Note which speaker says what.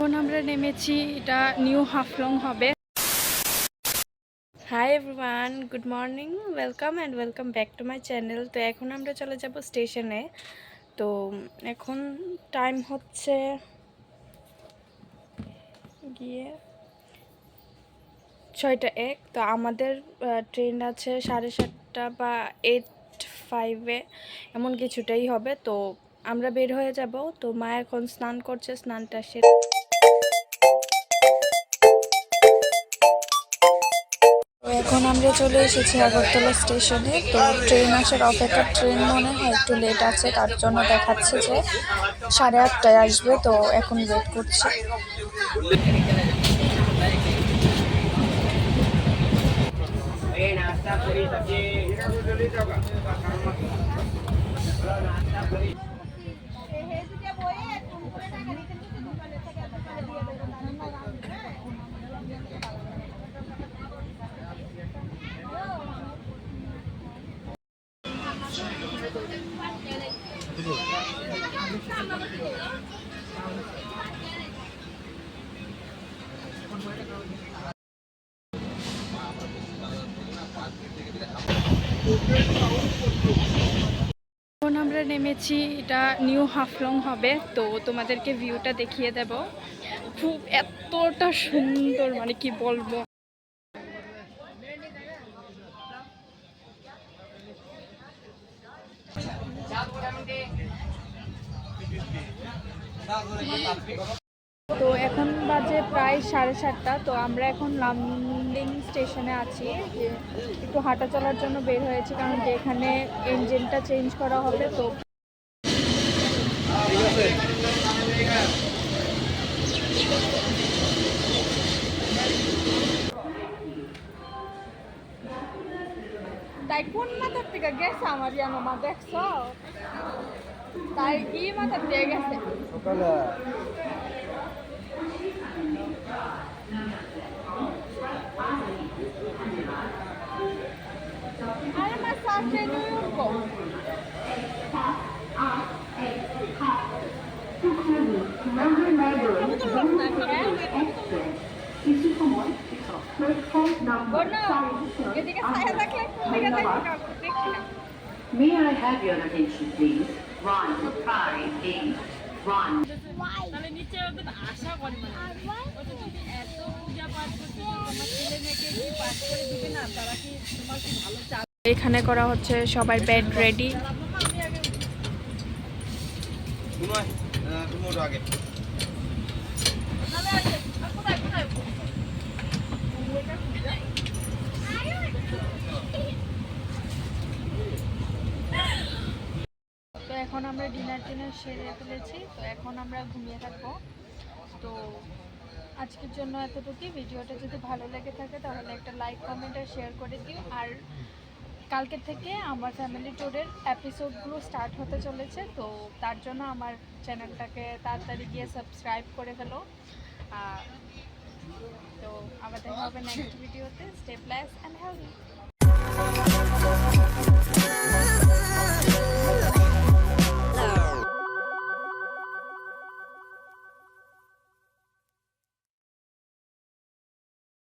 Speaker 1: এখন আমরা নেমেছি, এটা নিউ হাফলং হবে। Hi everyone, good morning, welcome and welcome back to my channel. তো এখন আমরা চলে যাব স্টেশনে। তো এখন টাইম হচ্ছে গিয়ে 6:01। তো আমাদের ট্রেন আছে 7:30 বা 8:05 এমন কিছুটাই হবে। তো আমরা বের হয়ে যাব। তো মা এখন স্নান করছে, স্নানটা সেরে এখন আমরা চলে এসেছি আগরতলা স্টেশনে। তো ট্রেন আসার অপেক্ষা, ট্রেন মনে হয় একটু লেট আছে, তার জন্য দেখাচ্ছে যে 8:30টায় আসবে। তো এখন ওয়েট করছি। এখন আমরা নেমেছি, এটা নিউ হাফলং হবে। তো তোমাদেরকে ভিউটা দেখিয়ে দেব। খুব এতটা সুন্দর, মানে কি বলবো। তো এখন বাজে প্রায় 7:30। তো আমরা এখন লামডিং স্টেশনে আছি, যে একটু হাঁটা চলার জন্য বের হয়েছি, কারণ যে এখানে ইঞ্জিনটা চেঞ্জ করা হবে। তো তাই কোন মাথার থেকে গেছে আমার জানো মা, দেখছো? তাই কি মাথার দিয়ে গেছে আরে মা, সাথে new York.
Speaker 2: May I have your attention, please? 15881.
Speaker 1: এখানে করা হচ্ছে সবাই বেড রেডি। তো এখন আমরা ডিনার সেরে ফেলেছি। তো এখন আমরা ঘুমিয়ে থাকবো। তো আজকের জন্য এতটুকুই। ভিডিওটা যদি ভালো লেগে থাকে তাহলে একটা লাইক, কমেন্ট আর শেয়ার করে দিও। আর কালকে থেকে আমার ফ্যামিলি ট্যুরের এপিসোডগুলো স্টার্ট হতে চলেছে। তো তার জন্য আমার চ্যানেলটাকে তাড়াতাড়ি গিয়ে সাবস্ক্রাইব করে ফেলো। তো আবার দেখা হবে নেক্সট ভিডিওতে। Stay blessed and healthy.